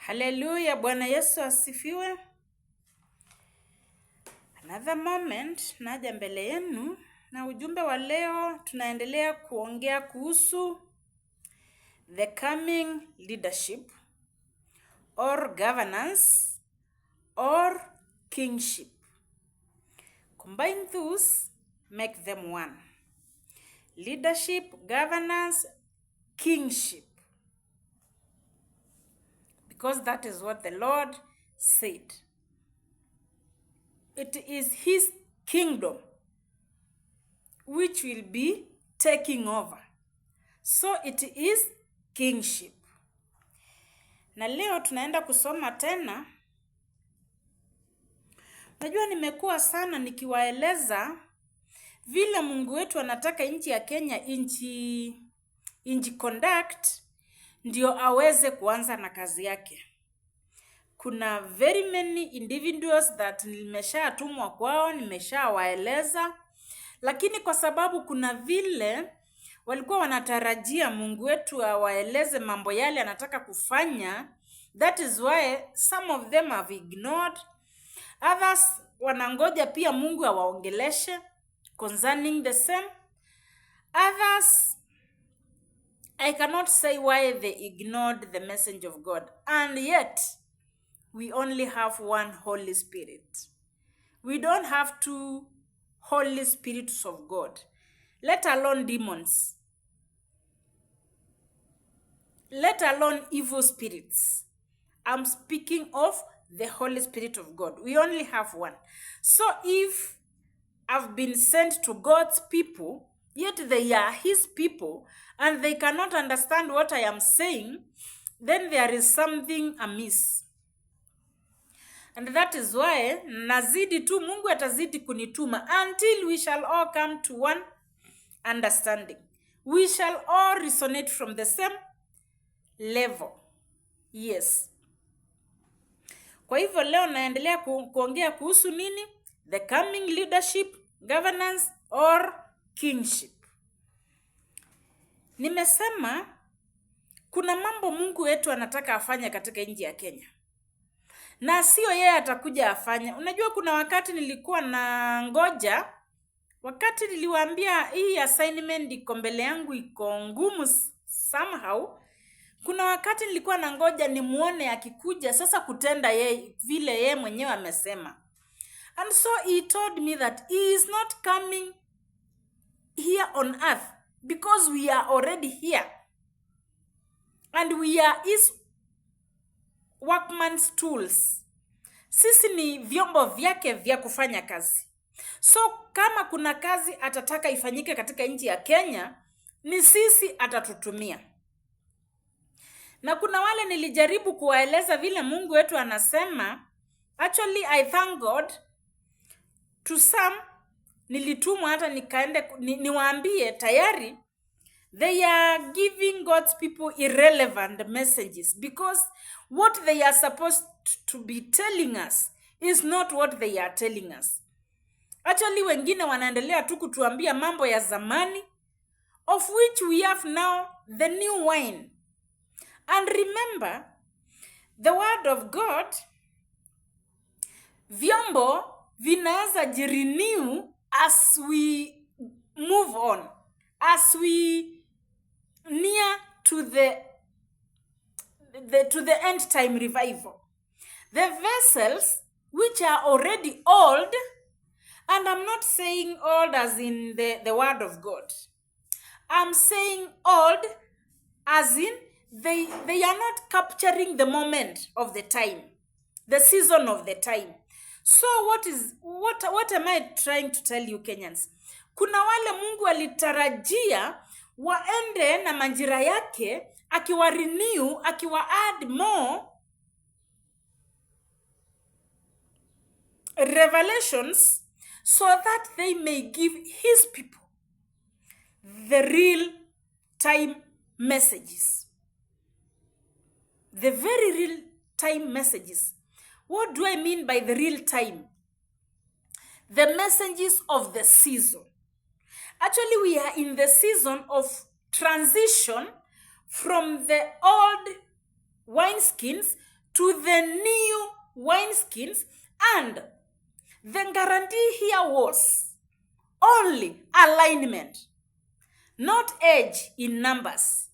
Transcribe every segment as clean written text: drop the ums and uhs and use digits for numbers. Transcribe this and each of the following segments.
Haleluya, Bwana Yesu asifiwe. Another moment naja mbele yenu na ujumbe wa leo. Tunaendelea kuongea kuhusu the coming leadership or governance or kingship. Combine those, make them one. Leadership, governance, kingship. Because that is what the Lord said. It is his kingdom which will be taking over. So it is kingship. Na leo tunaenda kusoma tena. Najua nimekuwa sana nikiwaeleza vile Mungu wetu anataka nchi ya Kenya inji conduct ndio aweze kuanza na kazi yake. Kuna very many individuals that nimeshatumwa kwao, nimeshawaeleza, lakini kwa sababu kuna vile walikuwa wanatarajia Mungu wetu awaeleze mambo yale anataka kufanya, that is why some of them have ignored. Others wanangoja pia Mungu awaongeleshe concerning the same. Others, I cannot say why they ignored the message of God. And yet, we only have one Holy Spirit. We don't have two Holy Spirits of God, let alone demons, let alone evil spirits. I'm speaking of the Holy Spirit of God. We only have one. So if I've been sent to God's people, yet they are his people, and they cannot understand what I am saying, then there is something amiss. And that is why nazidi tu, Mungu atazidi kunituma until we shall all come to one understanding. We shall all resonate from the same level. Yes. Kwa hivyo leo naendelea kuongea kuhusu nini? The coming leadership, governance or kingship. Nimesema kuna mambo Mungu wetu anataka afanye katika nchi ya Kenya. Na sio yeye atakuja afanye. Unajua kuna wakati nilikuwa na ngoja, wakati niliwaambia hii assignment iko mbele yangu iko ngumu somehow, kuna wakati nilikuwa na ngoja nimuone akikuja sasa kutenda yeye vile yeye mwenyewe amesema. And so he told me that he is not coming here on earth because we are already here. And we are his workman's tools. Sisi ni vyombo vyake vya kufanya kazi. So kama kuna kazi atataka ifanyike katika nchi ya Kenya, ni sisi atatutumia. Na kuna wale nilijaribu kuwaeleza vile Mungu wetu anasema. Actually, I thank God. To some, nilitumwa hata nikaende niwaambie tayari, they are giving God's people irrelevant messages because what they are supposed to be telling us is not what they are telling us. Actually, wengine wanaendelea tu kutuambia mambo ya zamani, of which we have now the new wine. And remember, the word of God, vyombo vinaweza jirenew as we move on, as we near to the end time revival. The vessels which are already old, and I'm not saying old as in the word of God. I'm saying old as in they are not capturing the moment of the time, the season of the time. So what am I trying to tell you, Kenyans? Kuna wale Mungu alitarajia waende na manjira yake, akiwa renew, akiwa add more revelations so that they may give his people the real time messages. The very real time messages. What do I mean by the real time? The messages of the season. Actually, we are in the season of transition from the old wineskins to the new wineskins, and the guarantee here was only alignment, not age in numbers,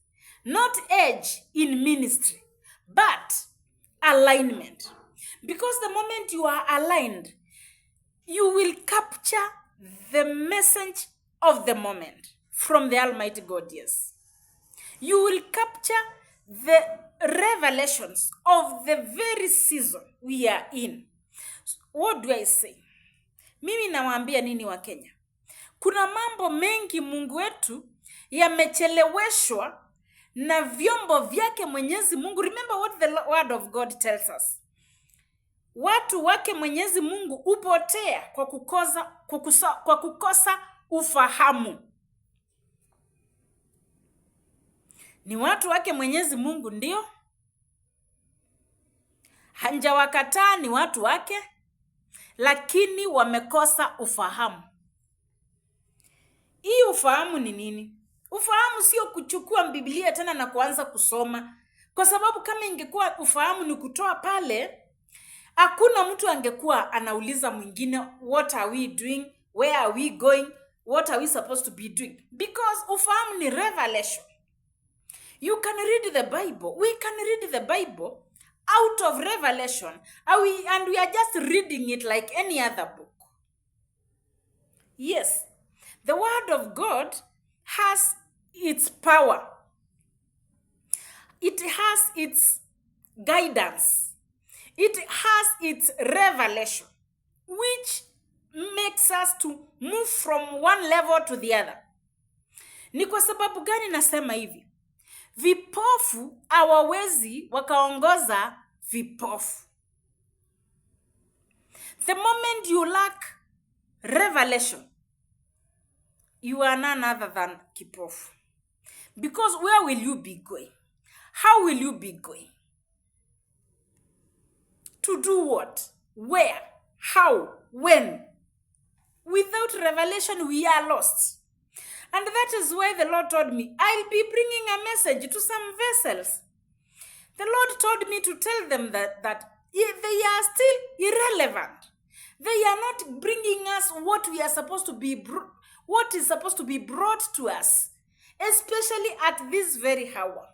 not age in ministry, but alignment. Because the moment you are aligned, you will capture the message of the moment from the Almighty God, yes. You will capture the revelations of the very season we are in. What do I say? Mimi nawaambia nini wa Kenya? Kuna mambo mengi Mungu wetu yamecheleweshwa na vyombo vyake Mwenyezi Mungu. Remember what the word of God tells us. Watu wake Mwenyezi Mungu upotea kwa kukosa ufahamu. Ni watu wake Mwenyezi Mungu ndio. Hanjawakataa, ni watu wake, lakini wamekosa ufahamu. Hii ufahamu ni nini? Ufahamu sio kuchukua Biblia tena na kuanza kusoma. Kwa sababu kama ingekuwa ufahamu ni kutoa pale, hakuna mtu angekuwa anauliza mwingine, what are we doing? Where are we going? What are we supposed to be doing? Because ufahamu ni revelation. You can read the Bible. We can read the Bible out of revelation. And we are just reading it like any other book. Yes, the word of God has its power. It has its guidance. It has its revelation, which makes us to move from one level to the other. Ni kwa sababu gani nasema hivi? Vipofu hawawezi wakaongoza vipofu. The moment you lack revelation, you are none other than kipofu. Because where will you be going? How will you be going? To do what? Where? How? When? Without revelation, we are lost. And that is why the Lord told me, I'll be bringing a message to some vessels. The Lord told me to tell them that they are still irrelevant. They are not bringing us what we are supposed to be, what is supposed to be brought to us, especially at this very hour.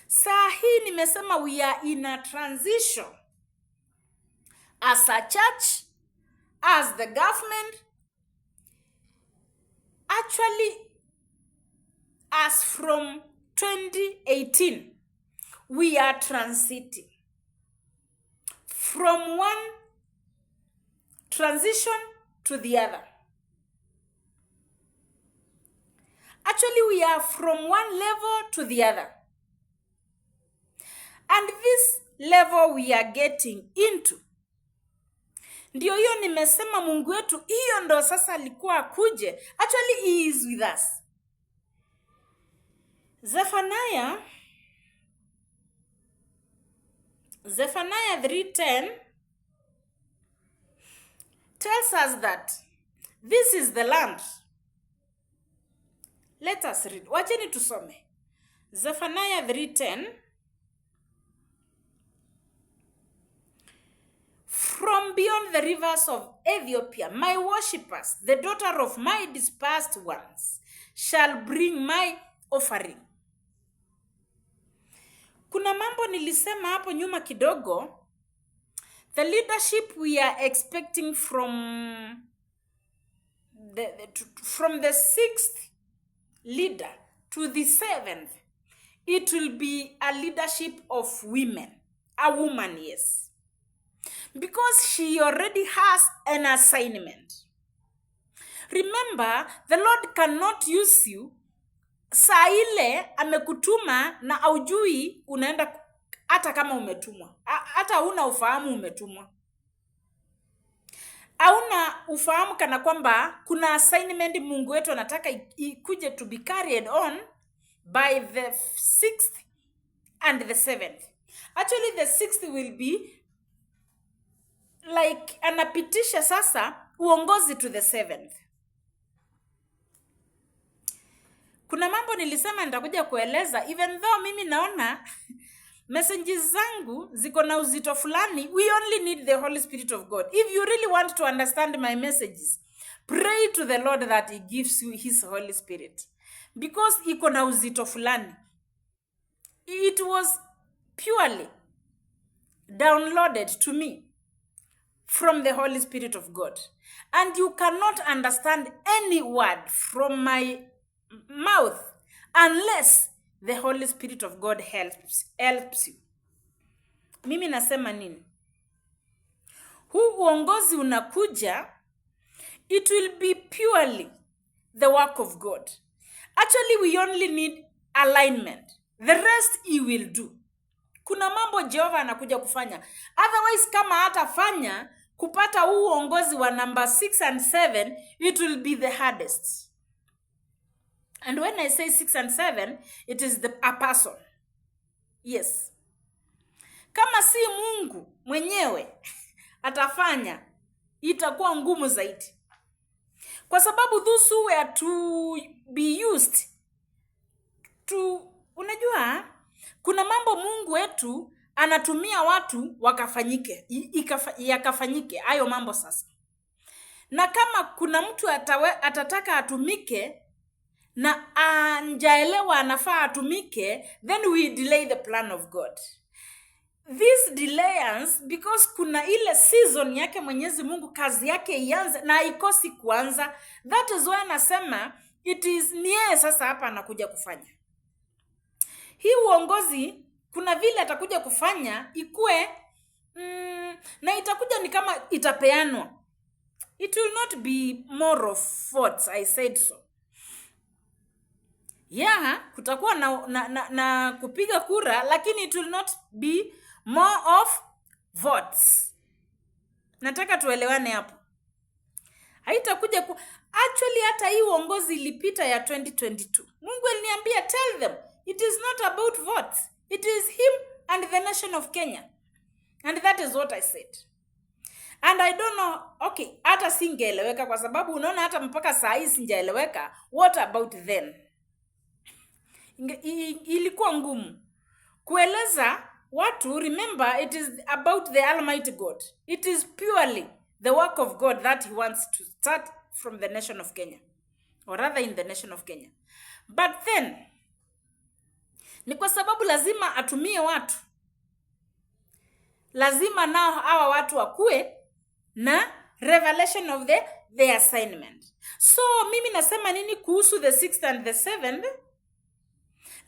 Saa hii nimesema we are in a transition. As a church, as the government, actually, as from 2018, we are transiting from one transition to the other. Actually, we are from one level to the other. And this level we are getting into, ndio hiyo nimesema Mungu wetu, hiyo ndo sasa alikuwa akuje. Actually, he is with us. Zephaniah 3:10 tells us that this is the land. Let us read. Wacheni tusome. Zephaniah 3:10. From beyond the rivers of Ethiopia, my worshippers, the daughter of my dispersed ones, shall bring my offering. Kuna mambo nilisema hapo nyuma kidogo. The leadership we are expecting from the 6th leader to the 7th, it will be a leadership of women. A woman, yes. Because she already has an assignment. Remember, the Lord cannot use you saa ile amekutuma na aujui unaenda, hata kama umetumwa. Hata huna ufahamu umetumwa. Hauna ufahamu kana kwamba kuna assignment Mungu wetu anataka ikuje to be carried on by the 6th and the 7th. Actually, the 6th will be like anapitisha sasa uongozi to the 7th. Kuna mambo nilisema nitakuja kueleza, even though mimi naona messages zangu ziko na uzito fulani. We only need the Holy Spirit of God. If you really want to understand my messages, pray to the Lord that he gives you his Holy Spirit, because iko na uzito fulani. It was purely downloaded to me from the Holy Spirit of God, and you cannot understand any word from my mouth unless the Holy Spirit of God helps you. Mimi nasema nini? Huu uongozi unakuja, it will be purely the work of God. Actually, we only need alignment. The rest he will do. Kuna mambo Jehova anakuja kufanya. Otherwise, kama hatafanya, kupata huu uongozi wa number 6 and 7, it will be the hardest. And when I say 6 and 7, it is a person. Yes. Kama si Mungu mwenyewe atafanya, itakuwa ngumu zaidi. Kwa sababu those who were to be used to, unajua, kuna mambo Mungu wetu anatumia watu wakafanyike, yakafanyike hayo mambo sasa. Na kama kuna mtu atataka atumike na anjaelewa anafaa atumike, then we delay the plan of God. This delayance, because kuna ile season yake Mwenyezi Mungu kazi yake ianze na haikosi kuanza. That is why nasema it is niye sasa hapa anakuja kufanya. Hii uongozi kuna vile atakuja kufanya ikue na itakuja ni kama itapeanwa. It will not be more of votes, I said so. Yeah, kutakuwa na kupiga kura, lakini it will not be more of votes. Nataka tuelewane hapo. Haitakuja actually hata hii uongozi ilipita ya 2022. Mungu aliniambia tell them it is not about votes. It is him and the nation of Kenya. And that is what I said. And I don't know, okay, hata singeeleweka kwa sababu unaona hata mpaka saa hii singeeleweka. What about then? Ilikuwa ngumu kueleza watu. Remember, it is about the Almighty God. It is purely the work of God that he wants to start from the nation of Kenya, or rather in the nation of Kenya. But then ni kwa sababu lazima atumie watu, lazima nao hawa watu wakue na revelation of the assignment. So mimi nasema nini kuhusu the 6th and the 7th?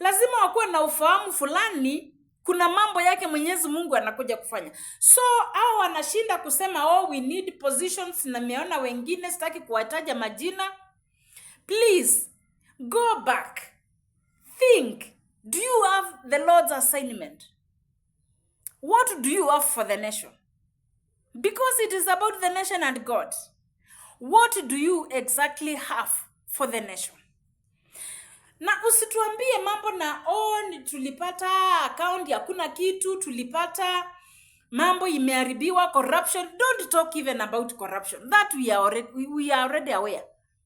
Lazima wakuwe na ufahamu fulani, kuna mambo yake Mwenyezi Mungu anakuja kufanya. So hao wanashinda kusema we need positions, na meona wengine sitaki kuwataja majina. Please go back, think, do you have the Lord's assignment? What do you have for the nation? Because it is about the nation and God. What do you exactly have for the nation? Na usituambie mambo na tulipata account hakuna kitu, tulipata mambo imeharibiwa, corruption. Don't talk even about corruption. That we are already aware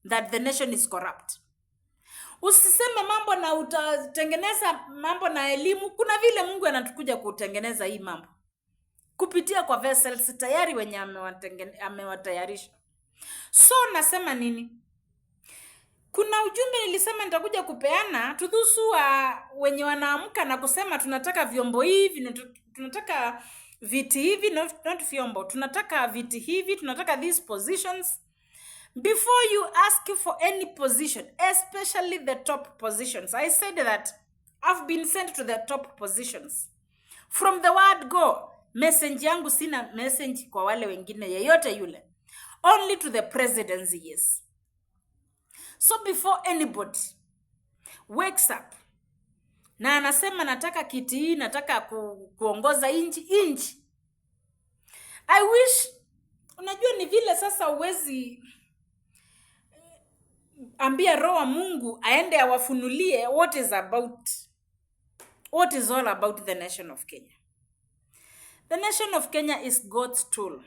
that the nation is corrupt. Usiseme mambo na utatengeneza mambo na elimu. Kuna vile Mungu anatukuja kutengeneza hii mambo kupitia kwa vessels tayari wenye amewatayarisha. So nasema nini? Kuna ujumbe nilisema nitakuja kupeana tudhusu wenye wanaamka na kusema tunataka vyombo hivi, tunataka viti hivi, not vyombo, tunataka viti hivi, tunataka these positions. Before you ask for any position, especially the top positions, I said that I've been sent to the top positions from the word go. Message yangu sina message kwa wale wengine yeyote yule, only to the presidency. Yes. So before anybody wakes up na anasema nataka kiti hii, nataka kuongoza inchi, I wish, unajua ni vile sasa uwezi ambia roho wa Mungu aende awafunulie what is all about the nation of Kenya. The nation of Kenya is God's tool.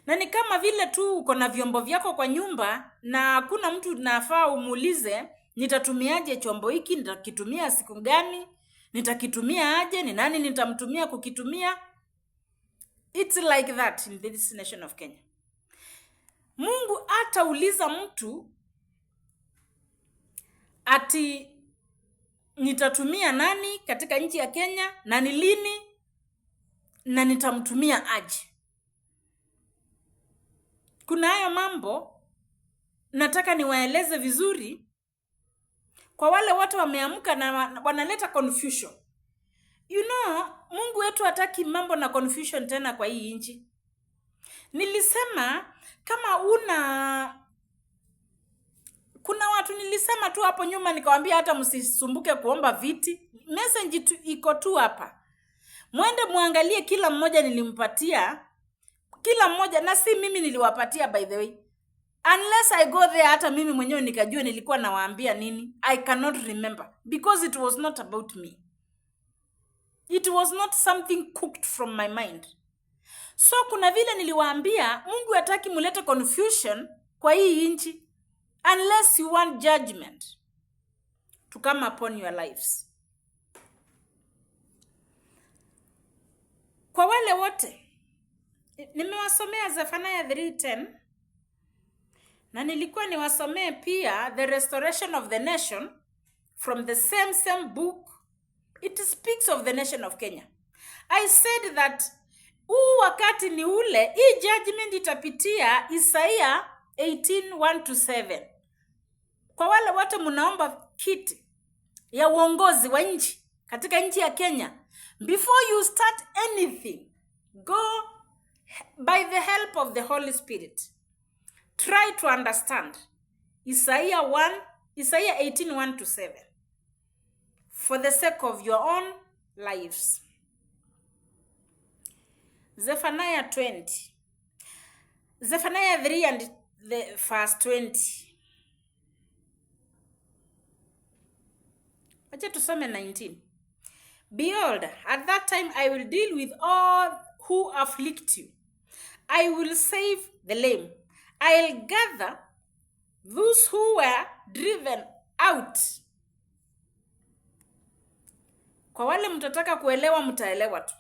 Na ni kama vile tu uko na vyombo vyako kwa nyumba na kuna mtu nafaa umuulize nitatumiaje chombo hiki, nitakitumia siku gani, nitakitumia aje, ni nani nitamtumia kukitumia. It's like that in this nation of Kenya. Mungu atauliza mtu ati nitatumia nani katika nchi ya Kenya na ni lini na nitamtumia aje. Kuna hayo mambo nataka niwaeleze vizuri kwa wale watu wameamka na wanaleta confusion. You know, Mungu wetu hataki mambo na confusion tena kwa hii nchi. Nilisema kama kuna watu nilisema tu hapo nyuma nikawaambia hata msisumbuke kuomba viti. Message iko tu hapa. Mwende muangalie kila mmoja nilimpatia. Kila mmoja, na si mimi niliwapatia by the way. Unless I go there hata mimi mwenyewe nikajua nilikuwa nawaambia nini. I cannot remember because it was not about me. It was not something cooked from my mind. So kuna vile niliwaambia Mungu hataki mulete confusion kwa hii nchi unless you want judgment to come upon your lives. Kwa wale wote nimewasomea Zephaniah 3:10 na nilikuwa niwasomee pia the restoration of the nation from the same book. It speaks of the nation of Kenya. I said that wakati ni ule, hii judgment itapitia Isaiah 18:1-7. Kwa wale wote mnaomba kiti ya uongozi wa nchi katika nchi ya Kenya, before you start anything, go by the help of the Holy Spirit. Try to understand Isaiah 18:1-7 for the sake of your own lives. Zephaniah 20. Zephaniah 3 and the verse 20. Acha tusome 19. Behold, at that time I will deal with all who afflict you. I will save the lame. I'll gather those who were driven out. Kwa wale mtataka kuelewa mtaelewa tu.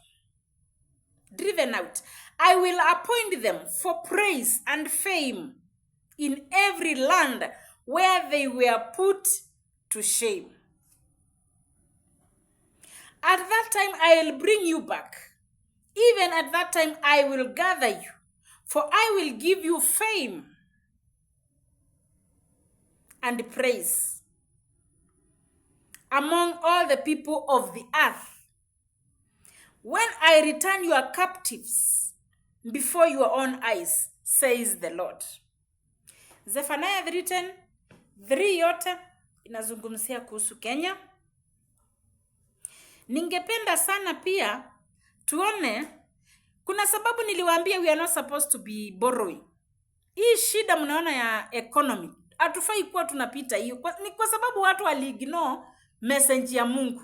Driven out. I will appoint them for praise and fame in every land where they were put to shame. At that time I will bring you back. Even at that time I will gather you, for I will give you fame and praise among all the people of the earth, when I return your captives before your own eyes, says the Lord. Zephaniah 3:10, 3 yote inazungumzia kuhusu Kenya. Ningependa sana pia tuone, kuna sababu niliwaambia we are not supposed to be borrowing. Hii shida mnaona ya economy, hatufai kuwa tunapita hiyo. Ni kwa sababu watu waliignore message ya Mungu.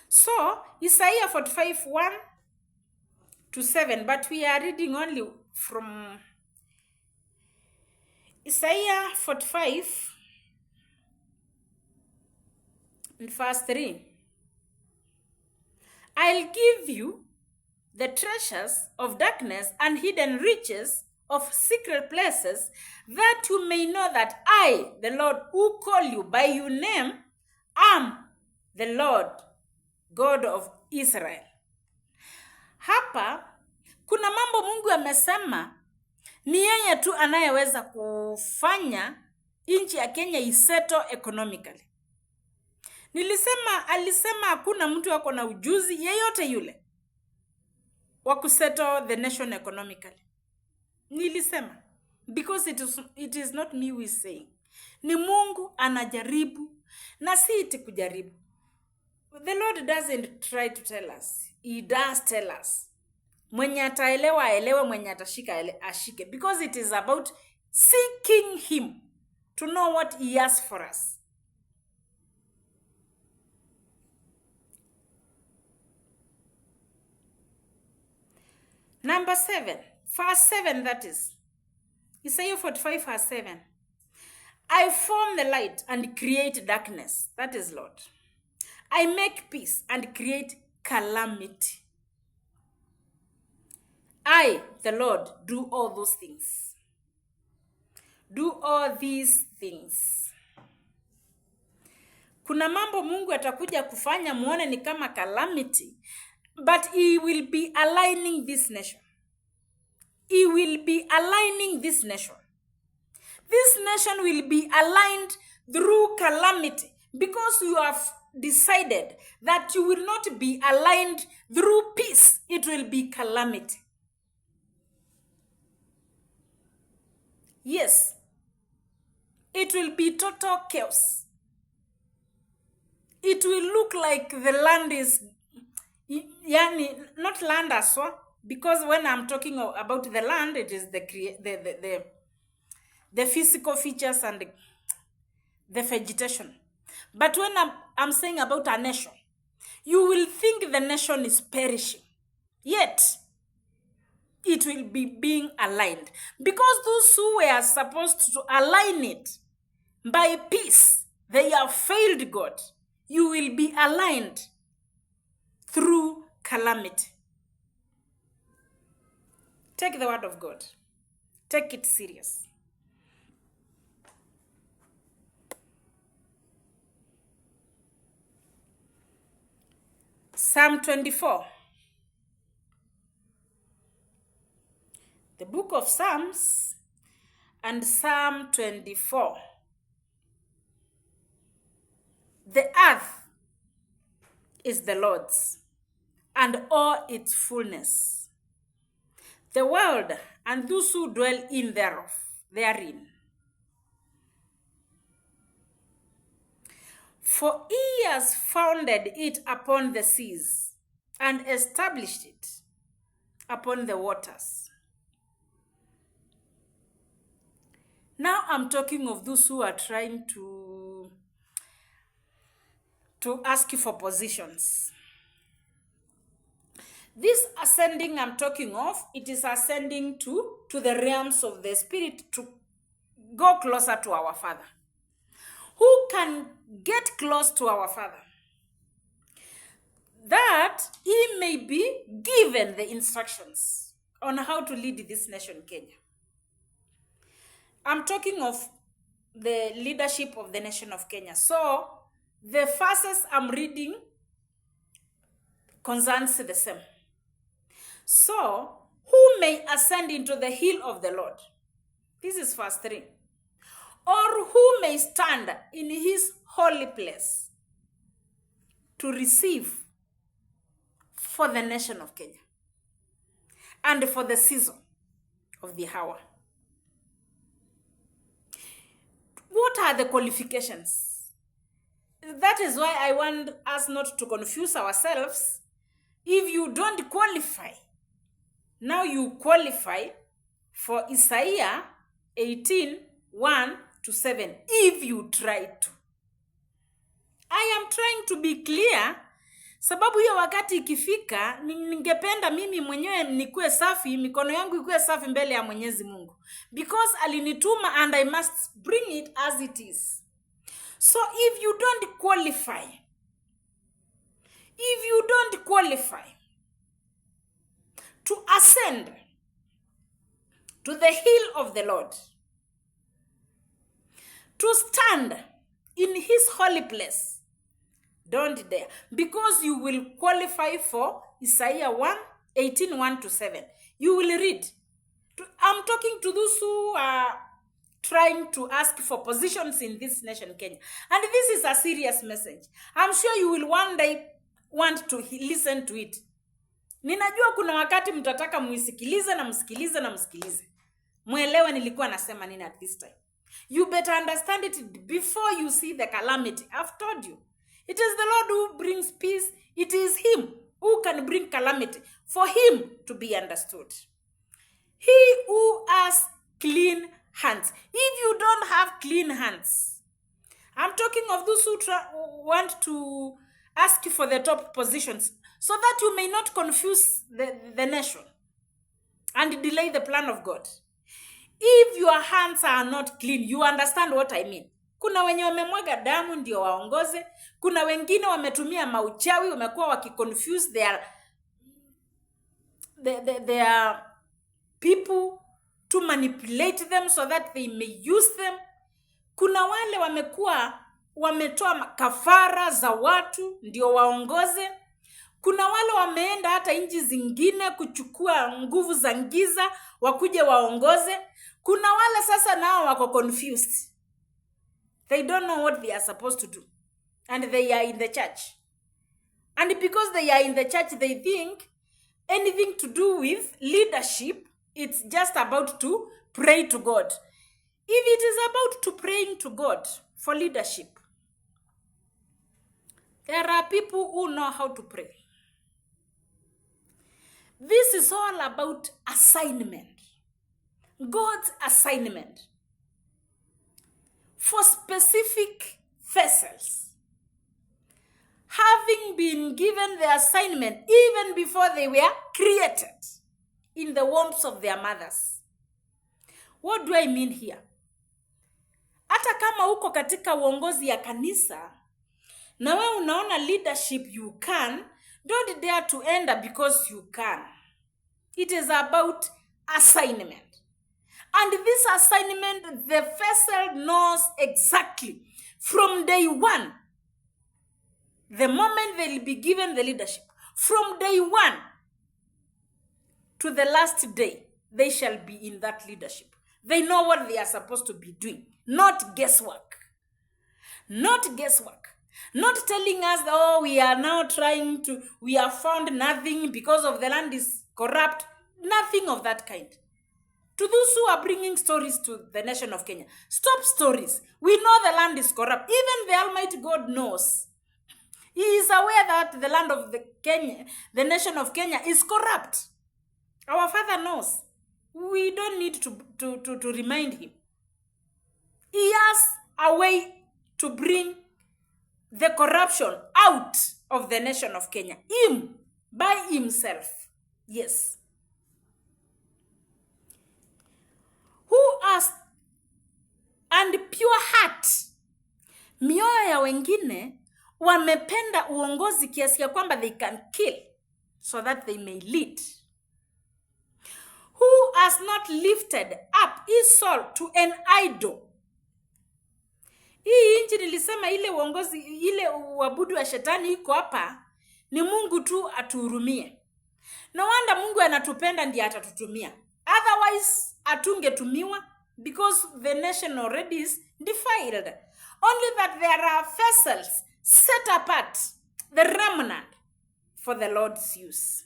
So, Isaiah 45:1-7, but we are reading only from Isaiah 45 verse 3. I'll give you the treasures of darkness and hidden riches of secret places, that you may know that I, the Lord, who call you by your name, am the Lord, God of Israel. Hapa kuna mambo Mungu amesema ni yeye tu anayeweza kufanya nchi ya Kenya isettle economically. Alisema hakuna mtu wako na ujuzi yeyote yule wa kusettle the nation economically. Nilisema because it is not me who is saying. Ni Mungu anajaribu na si iti kujaribu. The Lord doesn't try to tell us. He does tell us. Mwenye ataelewa aelewe, mwenye atashika ashike, because it is about seeking him to know what he has for us. Number 7, verse 7, that is Isaiah 45 verse 7. I form the light and create darkness, that is Lord. I make peace and create calamity. I, the Lord, do all those things. Do all these things. Kuna mambo Mungu atakuja kufanya muone ni kama calamity, but he will be aligning this nation. He will be aligning this nation. This nation will be aligned through calamity because you have decided that you will not be aligned through peace. It will be calamity. Yes, it will be total chaos. It will look like the land is, not land as well, because when I'm talking about the land, it is the physical features and the vegetation. But when I'm saying about a nation, you will think the nation is perishing. Yet, it will be being aligned. Because those who were supposed to align it by peace, they have failed God. You will be aligned through calamity. Take the word of God. Take it serious. Psalm 24. The book of Psalms and Psalm 24. The earth is the Lord's, and all its fullness, the world and those who dwell in therein. For he has founded it upon the seas and established it upon the waters. Now I'm talking of those who are trying to ask you for positions. This ascending I'm talking of, it is ascending to the realms of the spirit to go closer to our Father. Who can get close to our Father? That he may be given the instructions on how to lead this nation, Kenya. I'm talking of the leadership of the nation of Kenya. So, the verses I'm reading concerns the same. So, who may ascend into the hill of the Lord? This is verse 3. Or who may stand in his holy place to receive for the nation of Kenya and for the season of the hour? What are the qualifications? That is why I want us not to confuse ourselves. If you don't qualify, now you qualify for Isaiah 18:1-7, if you try to. I am trying to be clear, sababu hiyo wakati ikifika, ningependa mimi mwenyewe nikuwe safi, mikono yangu ikuwe safi mbele ya Mwenyezi Mungu. Because alinituma and I must bring it as it is. So if you don't qualify to ascend to the hill of the Lord, to stand in his holy place, don't dare. Because you will qualify for Isaiah 18:1-7. You will read. I'm talking to those who are trying to ask for positions in this nation, Kenya. And this is a serious message. I'm sure you will one day want to listen to it. Ninajua kuna wakati mtataka muisikilize na msikilize. Muelewe nilikuwa nasema nini at this time. You better understand it before you see the calamity. I've told you. It is the Lord who brings peace. It is him who can bring calamity for him to be understood. He who has clean hands. If you don't have clean hands, I'm talking of those who want to ask you for the top positions so that you may not confuse the nation and delay the plan of God. If your hands are not clean, you understand what I mean. Kuna wenye wamemwaga damu ndio waongoze. Kuna wengine wametumia mauchawi, wamekuwa wakiconfuse their people to manipulate them so that they may use them. Kuna wale wametoa kafara za watu ndio waongoze. Kuna wale wameenda hata nchi zingine kuchukua nguvu za giza wakuje waongoze. Kuna wale sasa nao wako confused. They don't know what they are supposed to do. And they are in the church. And because they are in the church, they think anything to do with leadership, it's just about to pray to God. If it is about to praying to God for leadership, there are people who know how to pray. This is all about assignment. God's assignment for specific vessels. Having been given the assignment even before they were created in the wombs of their mothers. What do I mean here? Hata kama uko katika uongozi ya kanisa, na wewe unaona leadership you can, don't dare to enter because you can. It is about assignment. And this assignment, the vessel knows exactly from day one, the moment they will be given the leadership, from day one to the last day, they shall be in that leadership. They know what they are supposed to be doing. Not guesswork. Not guesswork. Not telling us, oh, we are now we have found nothing because of the land is corrupt. Nothing of that kind. To those who are bringing stories to the nation of Kenya, stop stories. We know the land is corrupt. Even the Almighty God knows. He is aware that the land of the nation of Kenya is corrupt. Our Father knows. We don't need to remind him. He has a way to bring the corruption out of the nation of Kenya. Him, by himself. Yes. Who has and pure heart. Mioyo ya wengine wamependa uongozi kiasi ya kwamba they can kill so that they may lead. Who has not lifted up his soul to an idol. Hii nchi nilisema ile uongozi, ile uabudu wa shetani iko hapa, ni Mungu tu atuhurumie. No wonder Mungu anatupenda ndiye atatutumia. Otherwise atungetumiwa, because the nation already is defiled. Only that there are vessels set apart, the remnant, for the Lord's use.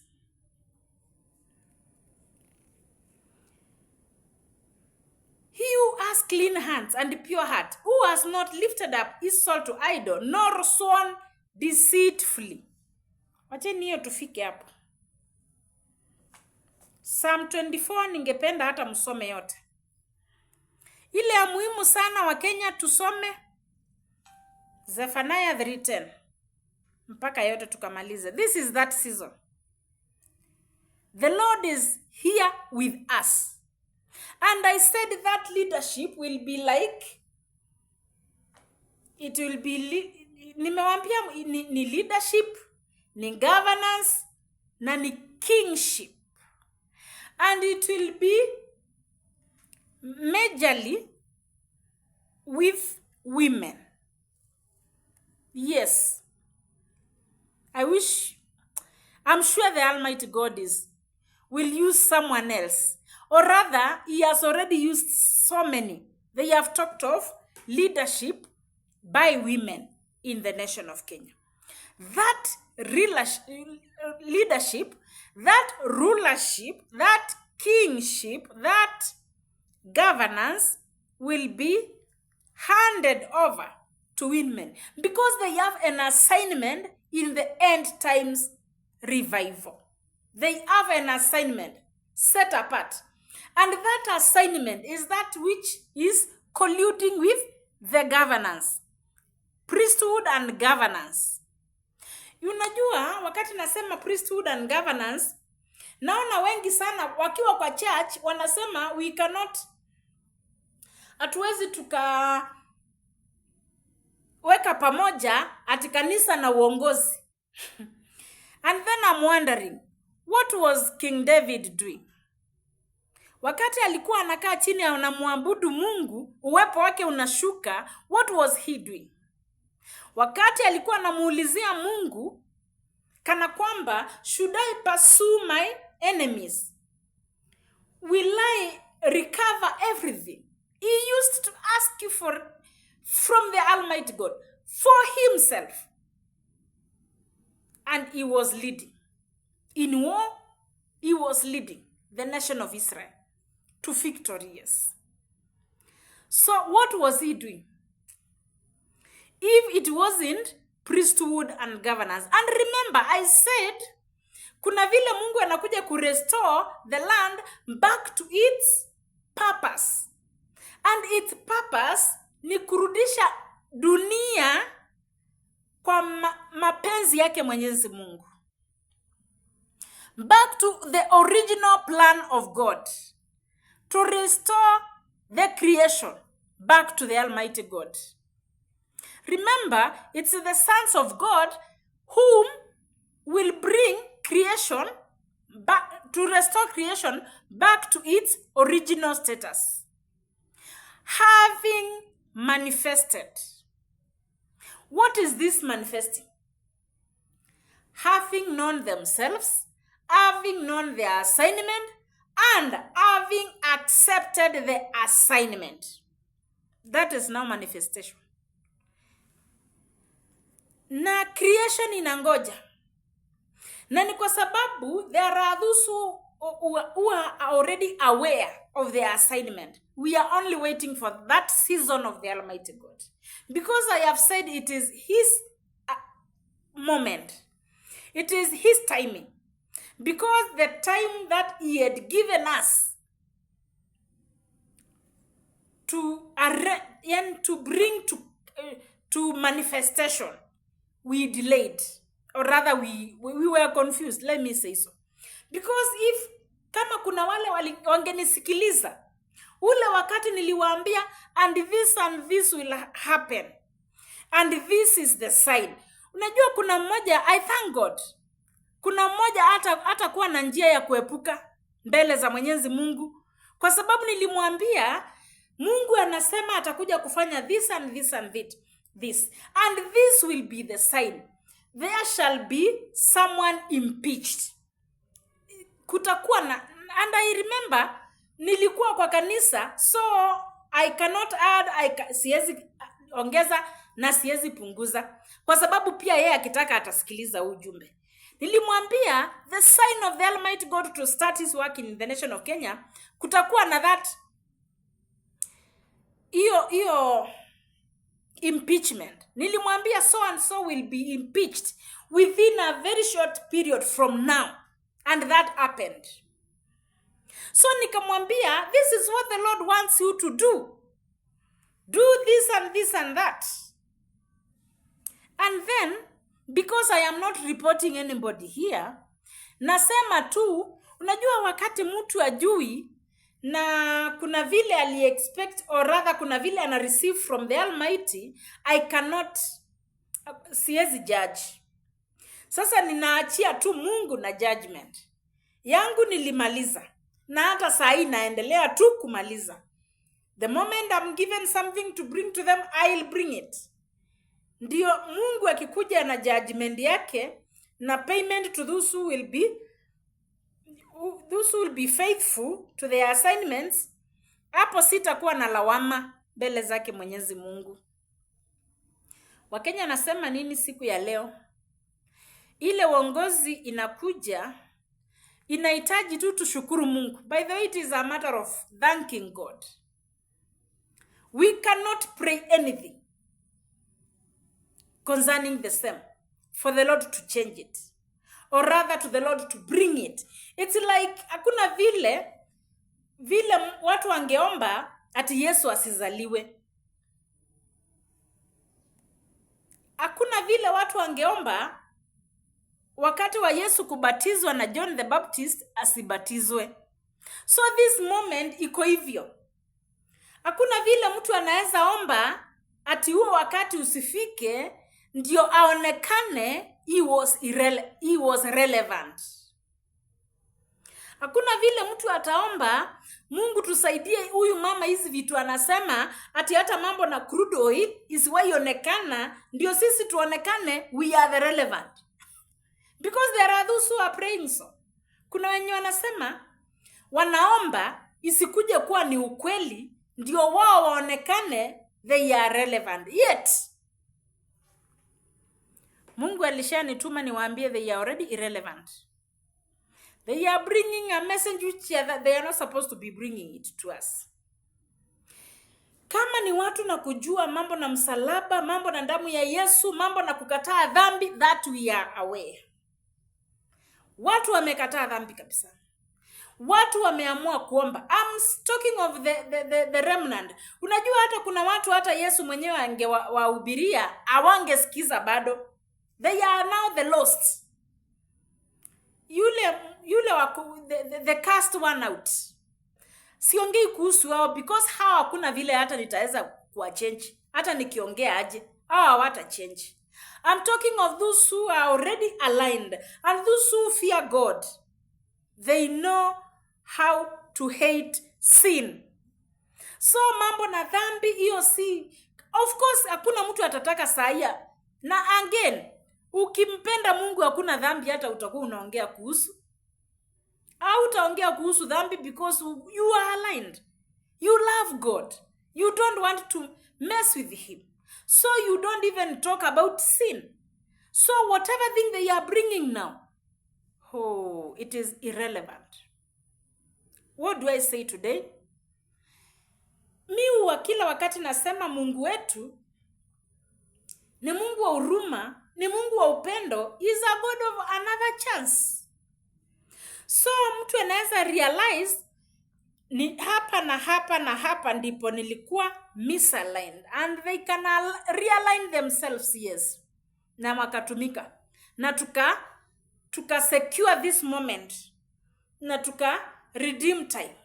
He who has clean hands and pure heart, who has not lifted up his soul to idol, nor sworn deceitfully. Wacheni hiyo tufike hapo. Psalm 24 ningependa hata msome yote. Ile ya muhimu sana wa Kenya tusome Zephaniah 3:10. Mpaka yote tukamalize. This is that season. The Lord is here with us. And I said that leadership will be like, it will be, nimewambia ni leadership, ni governance, na ni kingship. And it will be majorly with women. Yes. I'm sure the Almighty God will use someone else. Or rather, he has already used so many. They have talked of leadership by women in the nation of Kenya. That leadership, that rulership, that kingship, that governance will be handed over to women because they have an assignment in the end times revival. They have an assignment set apart. And that assignment is that which is colluding with the governance. Priesthood and governance. Unajua, wakati nasema priesthood and governance, naona wengi sana wakiwa kwa church wanasema we cannot, hatuwezi weka pamoja ati kanisa na uongozi. And then I'm wondering, what was King David doing? Wakati alikuwa anakaa chini anamwabudu Mungu, uwepo wake unashuka, what was he doing? Wakati alikuwa anamuulizia Mungu kana kwamba, should I pursue my enemies? Will I recover everything? He used to ask from the Almighty God for himself. And he was leading. In war, he was leading the nation of Israel to victory, yes. So what was he doing? If it wasn't priesthood and governance. And remember, I said, kuna vile Mungu anakuja kurestore the land back to its purpose. And its purpose ni kurudisha dunia kwa mapenzi yake Mwenyezi Mungu. Back to the original plan of God. To restore the creation back to the Almighty God. Remember, it's the sons of God whom will bring creation back, to restore creation back to its original status. Having manifested. What is this manifesting? Having known themselves, having known their assignment, and having accepted the assignment. That is now manifestation. Na creation inangoja. Na ni kwa sababu there are those who are already aware of their assignment. We are only waiting for that season of the Almighty God. Because I have said it is his moment. It is his timing. Because the time that he had given us to bring to manifestation, we delayed. Or rather, we were confused. Let me say so. Because if kama kuna wale wangenisikiliza, ule wakati niliwaambia, and this will happen. And this is the sign. Unajua kuna mmoja, I thank God. Kuna mmoja hata kuwa na njia ya kuepuka mbele za Mwenyezi Mungu. Kwa sababu nilimwambia, Mungu anasema atakuja kufanya this and this and this. And this will be the sign. There shall be someone impeached. Kutakuwa na, and I remember, nilikuwa kwa kanisa, so I cannot add, siwezi ongeza na siwezi punguza. Kwa sababu pia yeye akitaka atasikiliza ujumbe. Nilimwambia, the sign of the Almighty God to start his work in the nation of Kenya, kutakuwa na that, iyo impeachment. Nilimwambia so and so will be impeached within a very short period from now. And that happened. So nikamwambia, this is what the Lord wants you to do. Do this and this and that. And then, because I am not reporting anybody here, nasema tu, unajua wakati mtu ajui, na kuna vile ali-expect, or rather kuna vile ana-receive from the Almighty, I cannot, siwezi judge. Sasa ninaachia tu Mungu na judgment. Yangu nilimaliza. Na hata saa hii naendelea tu kumaliza. The moment I'm given something to bring to them, I'll bring it. Ndio Mungu akikuja na judgment yake, na payment to those who will be faithful to their assignments, hapo sitakuwa na lawama mbele zake Mwenyezi Mungu. Wakenya nasema nini siku ya leo? Ile uongozi inakuja, inahitaji tu tushukuru Mungu. By the way, it is a matter of thanking God. We cannot pray anything concerning the same for the Lord to change it, or rather to the Lord to bring it. It's like hakuna vile watu wangeomba ati Yesu asizaliwe. Hakuna vile watu wangeomba wakati wa Yesu kubatizwa na John the Baptist asibatizwe. So this moment iko hivyo. Hakuna vile mtu anaweza omba ati huo wakati usifike ndio aonekane he was relevant. Hakuna vile mtu ataomba Mungu tusaidie huyu mama hizi vitu anasema ati hata mambo na crude oil isiwaionekana ndio sisi tuonekane we are the relevant. Because there are those who are praying so. Kuna wenye wanasema wanaomba isikuje kuwa ni ukweli ndio wao waonekane they are relevant. Yet Mungu alishanituma niwaambie they are already irrelevant. They are bringing a message which they are not supposed to be bringing it to us. Kama ni watu na kujua mambo na msalaba, mambo na damu ya Yesu, mambo na kukataa dhambi, that we are aware. Watu wamekataa dhambi kabisa. Watu wameamua kuomba. I'm talking of the remnant. Unajua hata kuna watu hata Yesu mwenyewe angewahubiria hawangesikiza bado. They are now the lost. The cast one out. Siongei kuhusu wao because hawa hakuna vile hata nitaweza kuwa change. Hata nikiongea aje, hawa hawata change. I'm talking of those who are already aligned and those who fear God. They know how to hate sin. So mambo na dhambi hiyo si, of course hakuna mtu atataka saia. Na again, ukimpenda Mungu hakuna dhambi hata utakuwa unaongea kuhusu. Au utaongea kuhusu dhambi because you are aligned. You love God. You don't want to mess with him. So you don't even talk about sin. So whatever thing they are bringing now, it is irrelevant. What do I say today? Mi kila wakati nasema Mungu wetu ni Mungu wa huruma, ni Mungu wa upendo, is a God of another chance. So mtu anaweza realize ni hapa na hapa na hapa ndipo nilikuwa misaligned, and they can realign themselves, yes. Na wakatumika. Na tuka secure this moment. Na tuka redeem time.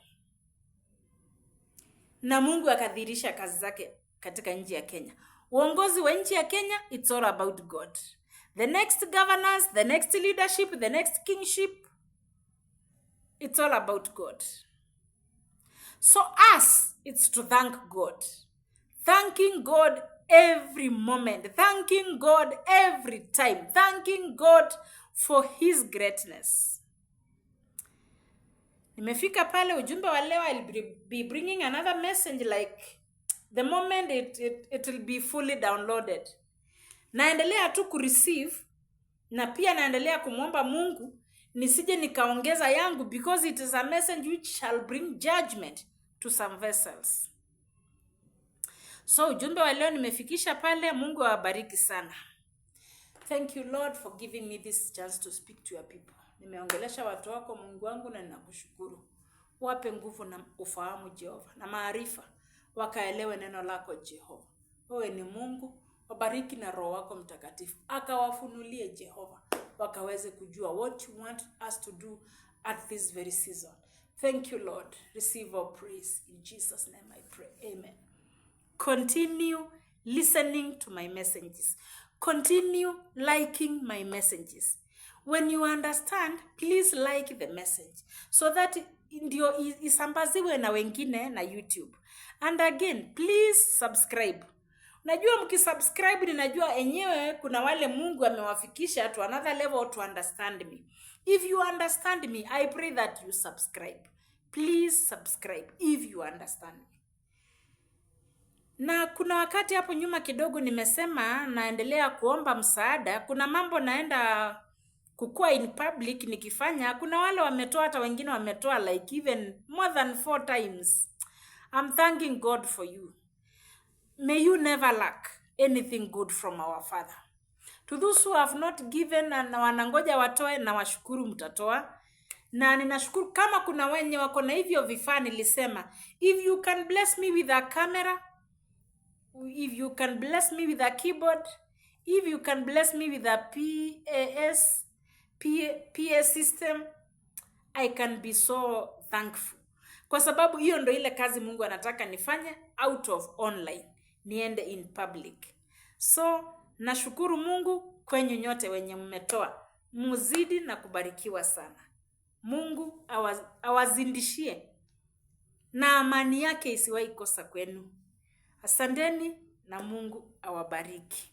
Na Mungu akadhihirisha kazi zake katika nchi ya Kenya. Uongozi wa nchi ya Kenya, it's all about God. The next governors, the next leadership, the next kingship, it's all about God. So us, it's to thank God. Thanking God every moment. Thanking God every time. Thanking God for his greatness. Nimefika pale ujumbe wa leo, I'll be bringing another message like the moment it will be fully downloaded. Naendelea tu kureceive na pia naendelea kumwomba Mungu nisije nikaongeza yangu because it is a message which shall bring judgment to some vessels. So ujumbe wa leo nimefikisha pale. Mungu awabariki sana. Thank you Lord for giving me this chance to speak to your people. Nimeongelesha watu wako Mungu wangu na ninakushukuru. Wape nguvu na ufahamu Jehova na maarifa wakaelewe neno lako Jehova. Wewe ni Mungu, wabariki na Roho wako Mtakatifu. Akawafunulie Jehova wakaweze kujua what you want us to do at this very season. Thank you Lord. Receive our praise. In Jesus' name I pray. Amen. Continue listening to my messages. Continue liking my messages. When you understand, please like the message so that ndio isambaziwe na wengine na YouTube. And again, please subscribe. Najua mkisubscribe ninajua enyewe kuna wale Mungu amewafikisha to another level to understand me. If you understand me, I pray that you subscribe. Please subscribe if you understand me. Na kuna wakati hapo nyuma kidogo nimesema naendelea kuomba msaada. Kuna mambo naenda kukua in public nikifanya. Kuna wale wametoa, hata wengine wametoa like even more than 4 times. I'm thanking God for you. May you never lack anything good from our Father. To those who have not given na wanangoja watoe, na washukuru mtatoa. Na ninashukuru kama kuna wenye wako na hivyo vifaa nilisema. If you can bless me with a camera, if you can bless me with a keyboard, if you can bless me with a PA system, I can be so thankful. Kwa sababu hiyo ndo ile kazi Mungu anataka nifanye out of online. niende in public. So nashukuru Mungu kwenyu nyote wenye mmetoa, muzidi na kubarikiwa sana. Mungu awazindishie na amani yake isiwahi kosa kwenu. Asanteni na Mungu awabariki.